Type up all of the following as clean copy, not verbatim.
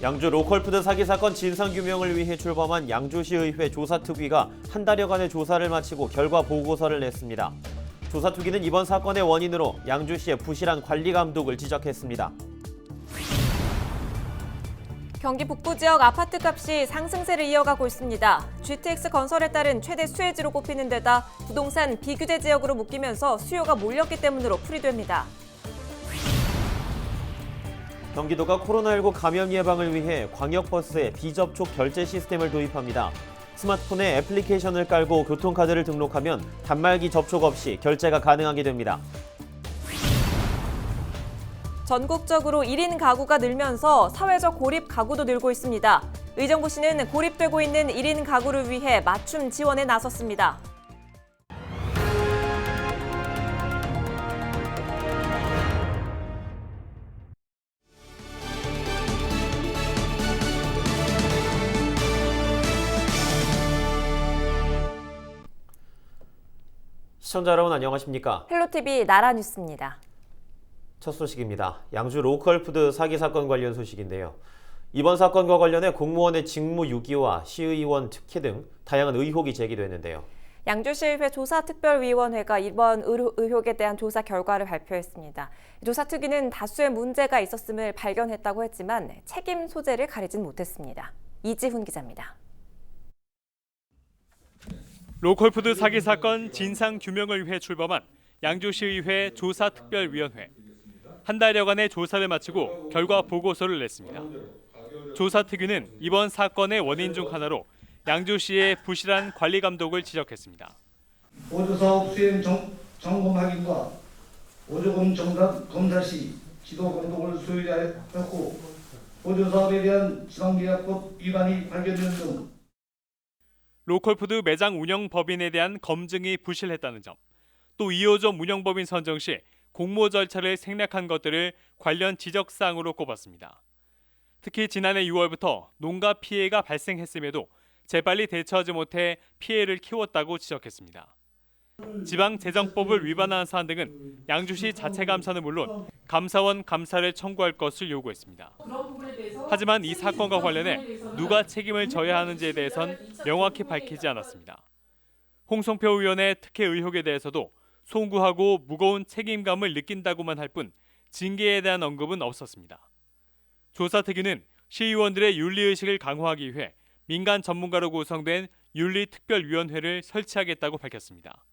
양주 로컬푸드 사기 사건 진상규명을 위해 출범한 양주시의회 조사특위가 한 달여간의 조사를 마치고 결과 보고서를 냈습니다. 조사특위는 이번 사건의 원인으로 양주시의 부실한 관리 감독을 지적했습니다. 경기 북부 지역 아파트값이 상승세를 이어가고 있습니다. GTX 건설에 따른 최대 수혜지로 꼽히는 데다 부동산 비규제 지역으로 묶이면서 수요가 몰렸기 때문으로 풀이됩니다. 경기도가 코로나19 감염 예방을 위해 광역버스에 비접촉 결제 시스템을 도입합니다. 스마트폰에 애플리케이션을 깔고 교통카드를 등록하면 단말기 접촉 없이 결제가 가능하게 됩니다. 전국적으로 1인 가구가 늘면서 사회적 고립 가구도 늘고 있습니다. 의정부시는 고립되고 있는 1인 가구를 위해 맞춤 지원에 나섰습니다. 시청자 여러분 안녕하십니까? 헬로티비 나라뉴스입니다. 첫 소식입니다. 양주 로컬푸드 사기 사건 관련 소식인데요. 이번 사건과 관련해 공무원의 직무 유기와 시의원 특혜 등 다양한 의혹이 제기됐는데요. 양주시의회 조사특별위원회가 이번 의혹에 대한 조사 결과를 발표했습니다. 조사특위는 다수의 문제가 있었음을 발견했다고 했지만 책임 소재를 가리진 못했습니다. 이지훈 기자입니다. 로컬푸드 사기 사건 진상 규명을 위해 출범한 양주시의회 조사특별위원회. 한 달여간의 조사를 마치고 결과 보고서를 냈습니다. 조사특위는 이번 사건의 원인 중 하나로 양주시의 부실한 관리 감독을 지적했습니다. 보조사업 수행 점검 확인과 보조금 검사 시 지도 감독을 소유하였고 보조사업에 대한 지방계약법 위반이 발견되는 등 로컬푸드 매장 운영법인에 대한 검증이 부실했다는 점, 또 2호점 운영법인 선정 시 공모 절차를 생략한 것들을 관련 지적사항으로 꼽았습니다. 특히 지난해 6월부터 농가 피해가 발생했음에도 재빨리 대처하지 못해 피해를 키웠다고 지적했습니다. 지방재정법을 위반한 사안 등은 양주시 자체 감사는 물론 감사원 감사를 청구할 것을 요구했습니다. 하지만 이 사건과 관련해 누가 책임을 져야 하는지에 대해선 명확히 밝히지 않았습니다. 홍성표 의원의 특혜 의혹에 대해서도 송구하고 무거운 책임감을 느낀다고만 할 뿐 징계에 대한 언급은 없었습니다. 조사특위는 시의원들의 윤리의식을 강화하기 위해 민간 전문가로 구성된 윤리특별위원회를 설치하겠다고 밝혔습니다.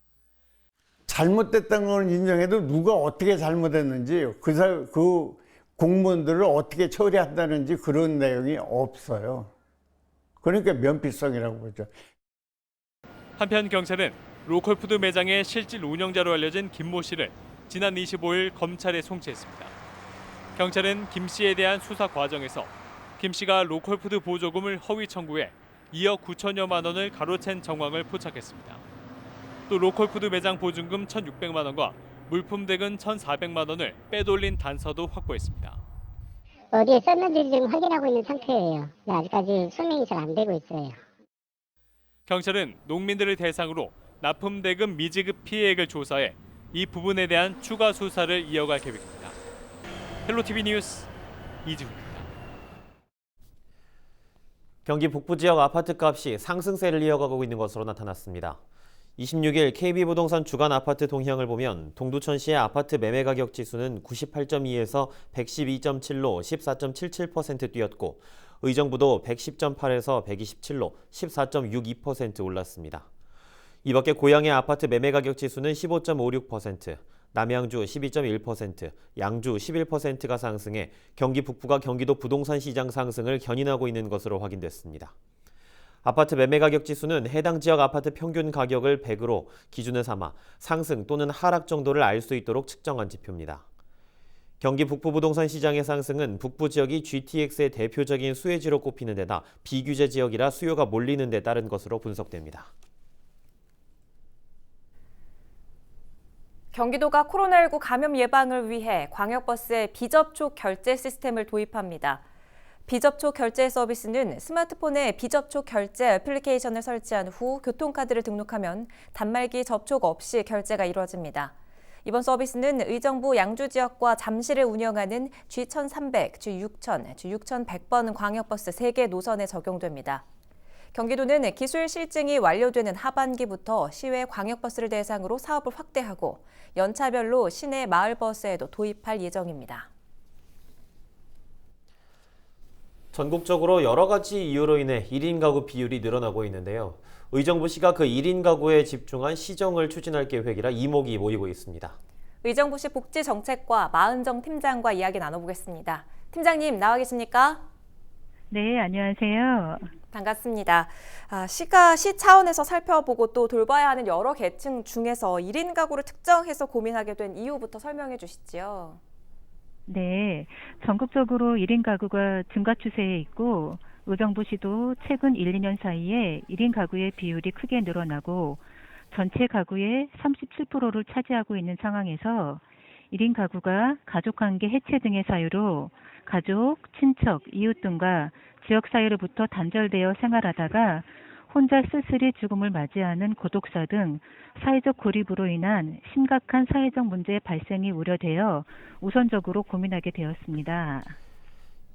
잘못됐다는 걸 인정해도 누가 어떻게 잘못했는지 그 공무원들을 어떻게 처리한다는지 그런 내용이 없어요. 그러니까 면피성이라고 보죠. 한편 경찰은 로컬푸드 매장의 실질 운영자로 알려진 김모 씨를 지난 25일 검찰에 송치했습니다. 경찰은 김 씨에 대한 수사 과정에서 김 씨가 로컬푸드 보조금을 허위 청구해 2억 9천여만 원을 가로챈 정황을 포착했습니다. 또 로컬푸드 매장 보증금 1,600만 원과 물품 대금 1,400만 원을 빼돌린 단서도 확보했습니다. 어디에 썼는지 지금 확인하고 있는 상태예요. 아직까지 소명이 잘 안 되고 있어요. 경찰은 농민들을 대상으로 납품 대금 미지급 피해액을 조사해 이 부분에 대한 추가 수사를 이어갈 계획입니다. 헬로티비 뉴스 이지훈입니다. 경기 북부 지역 아파트값이 상승세를 이어가고 있는 것으로 나타났습니다. 26일 KB부동산 주간 아파트 동향을 보면 동두천시의 아파트 매매 가격 지수는 98.2에서 112.7로 14.77% 뛰었고 의정부도 110.8에서 127로 14.62% 올랐습니다. 이 밖에 고양의 아파트 매매 가격 지수는 15.56%, 남양주 12.1%, 양주 11%가 상승해 경기 북부가 경기도 부동산 시장 상승을 견인하고 있는 것으로 확인됐습니다. 아파트 매매 가격 지수는 해당 지역 아파트 평균 가격을 100으로 기준을 삼아 상승 또는 하락 정도를 알 수 있도록 측정한 지표입니다. 경기 북부 부동산 시장의 상승은 북부 지역이 GTX의 대표적인 수혜지로 꼽히는 데다 비규제 지역이라 수요가 몰리는 데 따른 것으로 분석됩니다. 경기도가 코로나19 감염 예방을 위해 광역버스에 비접촉 결제 시스템을 도입합니다. 비접촉 결제 서비스는 스마트폰에 비접촉 결제 애플리케이션을 설치한 후 교통카드를 등록하면 단말기 접촉 없이 결제가 이루어집니다. 이번 서비스는 의정부 양주 지역과 잠실을 운영하는 G1300, G6000, G6100번 광역버스 3개 노선에 적용됩니다. 경기도는 기술 실증이 완료되는 하반기부터 시외 광역버스를 대상으로 사업을 확대하고 연차별로 시내 마을버스에도 도입할 예정입니다. 전국적으로 여러 가지 이유로 인해 1인 가구 비율이 늘어나고 있는데요. 의정부시가 그 1인 가구에 집중한 시정을 추진할 계획이라 이목이 모이고 있습니다. 의정부시 복지정책과 마은정 팀장과 이야기 나눠보겠습니다. 팀장님 나와 계십니까? 네, 안녕하세요. 반갑습니다. 시가 시 차원에서 살펴보고 또 돌봐야 하는 여러 계층 중에서 1인 가구를 특정해서 고민하게 된 이유부터 설명해 주시지요. 네, 전국적으로 1인 가구가 증가 추세에 있고 의정부시도 최근 1, 2년 사이에 1인 가구의 비율이 크게 늘어나고 전체 가구의 37%를 차지하고 있는 상황에서 1인 가구가 가족관계 해체 등의 사유로 가족, 친척, 이웃 등과 지역 사회로부터 단절되어 생활하다가 혼자 쓸쓸히 죽음을 맞이하는 고독사 등 사회적 고립으로 인한 심각한 사회적 문제 발생이 우려되어 우선적으로 고민하게 되었습니다.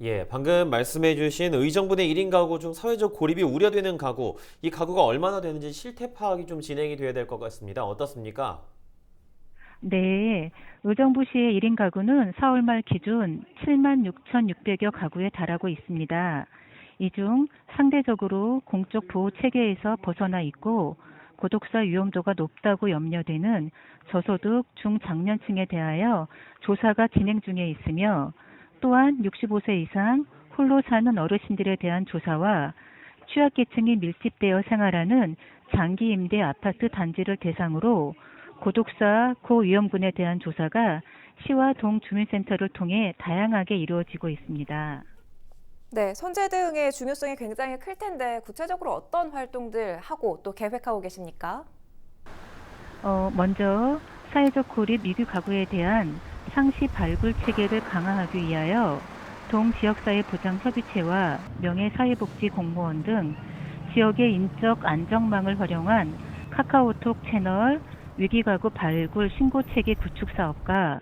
예, 방금 말씀해 주신 의정부 내 1인 가구 중 사회적 고립이 우려되는 가구, 이 가구가 얼마나 되는지 실태 파악이 좀 진행이 돼야 될 것 같습니다. 어떻습니까? 네, 의정부시의 1인 가구는 4월 말 기준 76,600여 가구에 달하고 있습니다. 이 중 상대적으로 공적 보호 체계에서 벗어나 있고 고독사 위험도가 높다고 염려되는 저소득 중장년층에 대하여 조사가 진행 중에 있으며 또한 65세 이상 홀로 사는 어르신들에 대한 조사와 취약계층이 밀집되어 생활하는 장기 임대 아파트 단지를 대상으로 고독사 고위험군에 대한 조사가 시와 동주민센터를 통해 다양하게 이루어지고 있습니다. 네, 선제 대응의 중요성이 굉장히 클 텐데 구체적으로 어떤 활동들 하고 또 계획하고 계십니까? 먼저 사회적 고립 위기 가구에 대한 상시 발굴 체계를 강화하기 위하여 동지역사회 보장협의체와 명예사회복지 공무원 등 지역의 인적 안정망을 활용한 카카오톡 채널 위기가구 발굴 신고체계 구축 사업과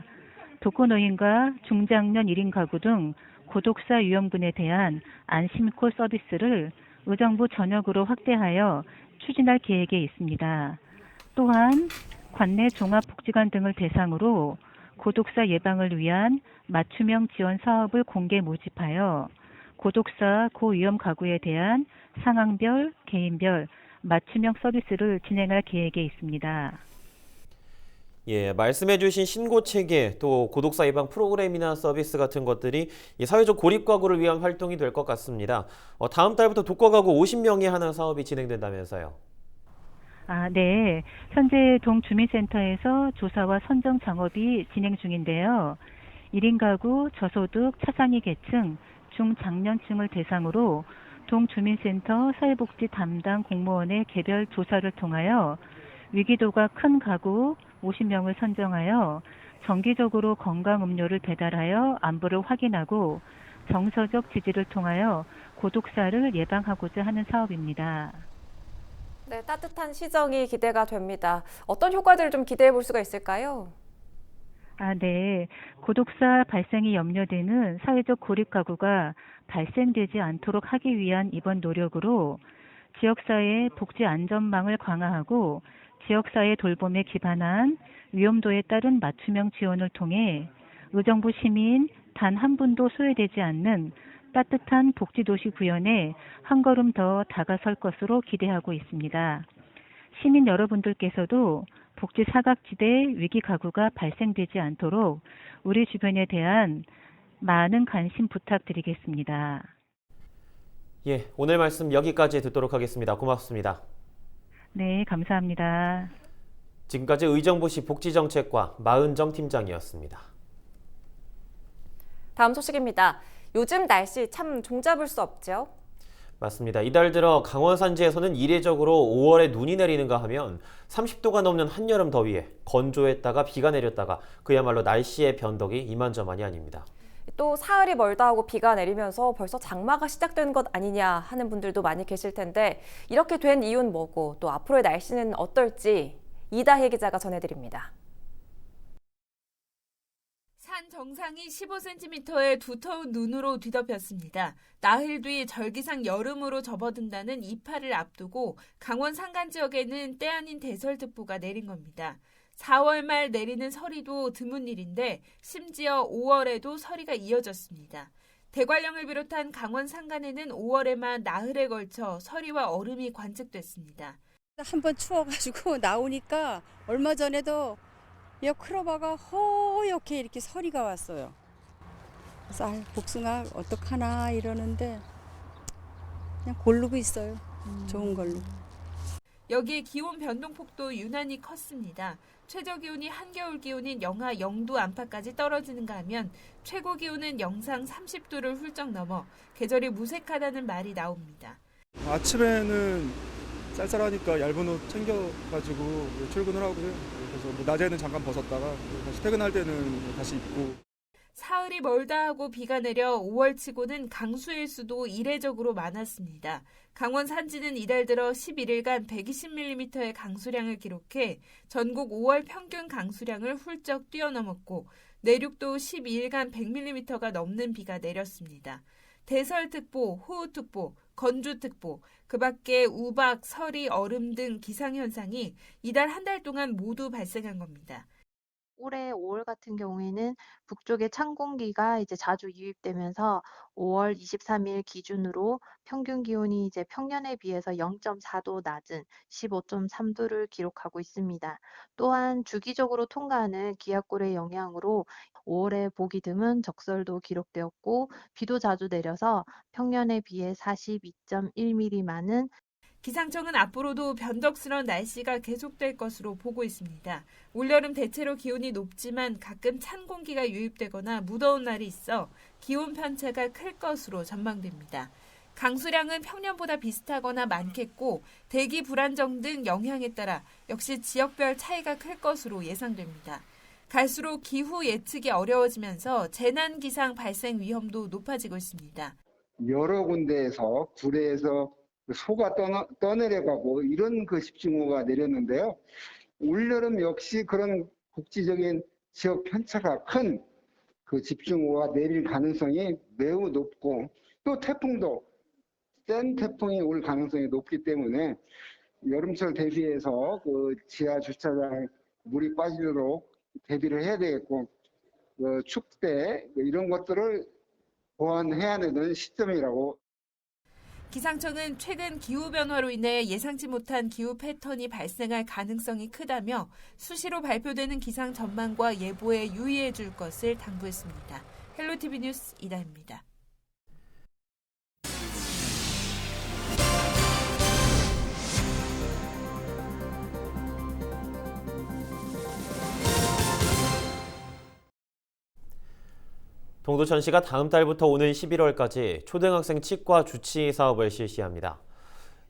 독거노인과 중장년 1인 가구 등 고독사 위험군에 대한 안심콜 서비스를 의정부 전역으로 확대하여 추진할 계획에 있습니다. 또한 관내 종합복지관 등을 대상으로 고독사 예방을 위한 맞춤형 지원 사업을 공개 모집하여 고독사 고위험 가구에 대한 상황별, 개인별 맞춤형 서비스를 진행할 계획에 있습니다. 예, 말씀해 주신 신고 체계, 또 고독사 예방 프로그램이나 서비스 같은 것들이 이 사회적 고립 가구를 위한 활동이 될 것 같습니다. 다음 달부터 독거 가구 50명에 하는 사업이 진행된다면서요. 네. 현재 동주민센터에서 조사와 선정 작업이 진행 중인데요. 1인 가구, 저소득, 차상위 계층, 중장년층을 대상으로 동주민센터 사회복지 담당 공무원의 개별 조사를 통하여 위기도가 큰 가구 50명을 선정하여 정기적으로 건강음료를 배달하여 안부를 확인하고 정서적 지지를 통하여 고독사를 예방하고자 하는 사업입니다. 네, 따뜻한 시정이 기대가 됩니다. 어떤 효과들을 좀 기대해 볼 수가 있을까요? 네. 고독사 발생이 염려되는 사회적 고립 가구가 발생되지 않도록 하기 위한 이번 노력으로 지역사회 복지 안전망을 강화하고 지역사회 돌봄에 기반한 위험도에 따른 맞춤형 지원을 통해 의정부 시민 단 한 분도 소외되지 않는 따뜻한 복지도시 구현에 한 걸음 더 다가설 것으로 기대하고 있습니다. 시민 여러분들께서도 복지 사각지대 위기 가구가 발생되지 않도록 우리 주변에 대한 많은 관심 부탁드리겠습니다. 예, 오늘 말씀 여기까지 듣도록 하겠습니다. 고맙습니다. 네, 감사합니다. 지금까지 의정부시 복지정책과 마은정 팀장이었습니다. 다음 소식입니다. 요즘 날씨 참 종잡을 수 없죠? 맞습니다. 이달 들어 강원 산지에서는 이례적으로 5월에 눈이 내리는가 하면 30도가 넘는 한여름 더위에 건조했다가 비가 내렸다가 그야말로 날씨의 변덕이 이만저만이 아닙니다. 또 사흘이 멀다 하고 비가 내리면서 벌써 장마가 시작된 것 아니냐 하는 분들도 많이 계실 텐데 이렇게 된 이유는 뭐고 또 앞으로의 날씨는 어떨지 이다혜 기자가 전해드립니다. 산 정상이 15cm의 두터운 눈으로 뒤덮였습니다. 나흘 뒤 절기상 여름으로 접어든다는 이파를 앞두고 강원 산간 지역에는 때 아닌 대설특보가 내린 겁니다. 4월 말 내리는 서리도 드문 일인데 심지어 5월에도 서리가 이어졌습니다. 대관령을 비롯한 강원 산간에는 5월에만 나흘에 걸쳐 서리와 얼음이 관측됐습니다. 한번 추워가지고 나오니까 얼마 전에도 이 크로바가 허옇게 이렇게 서리가 왔어요. 그래서 복숭아 어떡하나 이러는데 그냥 고르고 있어요. 좋은 걸로. 여기에 기온 변동폭도 유난히 컸습니다. 최저 기온이 한겨울 기온인 영하 0도 안팎까지 떨어지는가 하면 최고 기온은 영상 30도를 훌쩍 넘어 계절이 무색하다는 말이 나옵니다. 아침에는 쌀쌀하니까 얇은 옷 챙겨가지고 출근을 하고요. 그래서 낮에는 잠깐 벗었다가 다시 퇴근할 때는 다시 입고. 사흘이 멀다 하고 비가 내려 5월치고는 강수일 수도 이례적으로 많았습니다. 강원 산지는 이달 들어 11일간 120mm의 강수량을 기록해 전국 5월 평균 강수량을 훌쩍 뛰어넘었고 내륙도 12일간 100mm가 넘는 비가 내렸습니다. 대설특보, 호우특보, 건주특보, 그 밖에 우박, 서리, 얼음 등 기상현상이 이달 한 달 동안 모두 발생한 겁니다. 올해 5월 같은 경우에는 북쪽에 찬 공기가 이제 자주 유입되면서 5월 23일 기준으로 평균 기온이 이제 평년에 비해서 0.4도 낮은 15.3도를 기록하고 있습니다. 또한 주기적으로 통과하는 기압골의 영향으로 5월에 보기 드문 적설도 기록되었고 비도 자주 내려서 평년에 비해 42.1mm 많은 기상청은 앞으로도 변덕스러운 날씨가 계속될 것으로 보고 있습니다. 올여름 대체로 기온이 높지만 가끔 찬 공기가 유입되거나 무더운 날이 있어 기온 편차가 클 것으로 전망됩니다. 강수량은 평년보다 비슷하거나 많겠고 대기 불안정 등 영향에 따라 역시 지역별 차이가 클 것으로 예상됩니다. 갈수록 기후 예측이 어려워지면서 재난기상 발생 위험도 높아지고 있습니다. 여러 군데에서 구례에서 소가 떠내려가고 이런 그 집중호우가 내렸는데요. 올여름 역시 그런 국지적인 지역 편차가 큰 그 집중호우가 내릴 가능성이 매우 높고 또 태풍도 센 태풍이 올 가능성이 높기 때문에 여름철 대비해서 그 지하 주차장 물이 빠지도록 대비를 해야 되겠고 축대 이런 것들을 보완해야 되는 시점이라고. 기상청은 최근 기후변화로 인해 예상치 못한 기후 패턴이 발생할 가능성이 크다며 수시로 발표되는 기상 전망과 예보에 유의해 줄 것을 당부했습니다. 헬로티비 뉴스 이다입니다. 동두천시가 다음 달부터 오는 11월까지 초등학생 치과 주치 사업을 실시합니다.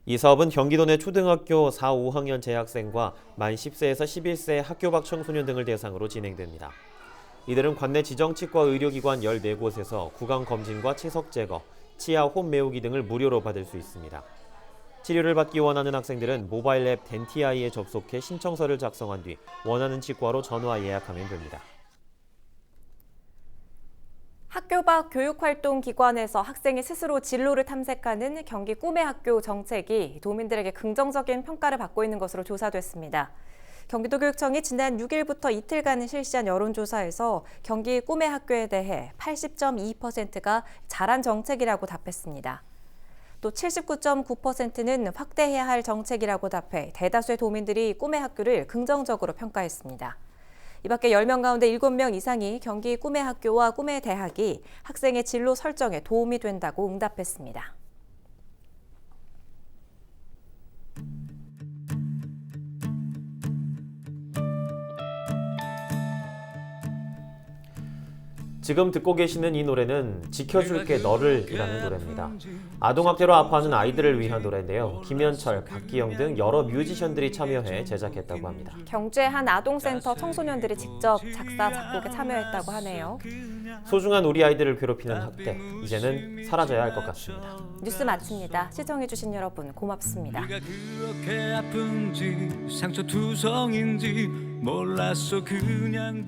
이 사업은 경기도 내 초등학교 4, 5학년 재학생과 만 10세에서 11세 학교 밖 청소년 등을 대상으로 진행됩니다. 이들은 관내 지정 치과 의료기관 14곳에서 구강 검진과 치석 제거, 치아 홈 메우기 등을 무료로 받을 수 있습니다. 치료를 받기 원하는 학생들은 모바일 앱 덴티아이에 접속해 신청서를 작성한 뒤 원하는 치과로 전화 예약하면 됩니다. 학교 밖 교육활동기관에서 학생이 스스로 진로를 탐색하는 경기 꿈의 학교 정책이 도민들에게 긍정적인 평가를 받고 있는 것으로 조사됐습니다. 경기도교육청이 지난 6일부터 이틀간 실시한 여론조사에서 경기 꿈의 학교에 대해 80.2%가 잘한 정책이라고 답했습니다. 또 79.9%는 확대해야 할 정책이라고 답해 대다수의 도민들이 꿈의 학교를 긍정적으로 평가했습니다. 이 밖에 10명 가운데 7명 이상이 경기 꿈의 학교와 꿈의 대학이 학생의 진로 설정에 도움이 된다고 응답했습니다. 지금 듣고 계시는 이 노래는 지켜줄게 너를 이라는 노래입니다. 아동학대로 아파하는 아이들을 위한 노래인데요. 김현철, 박기영 등 여러 뮤지션들이 참여해 제작했다고 합니다. 경주의 한 아동센터 청소년들이 직접 작사, 작곡에 참여했다고 하네요. 소중한 우리 아이들을 괴롭히는 학대, 이제는 사라져야 할 것 같습니다. 뉴스 마칩니다. 시청해주신 여러분 고맙습니다. 네가 그렇게 아픈지 상처투성인지 몰랐어 그냥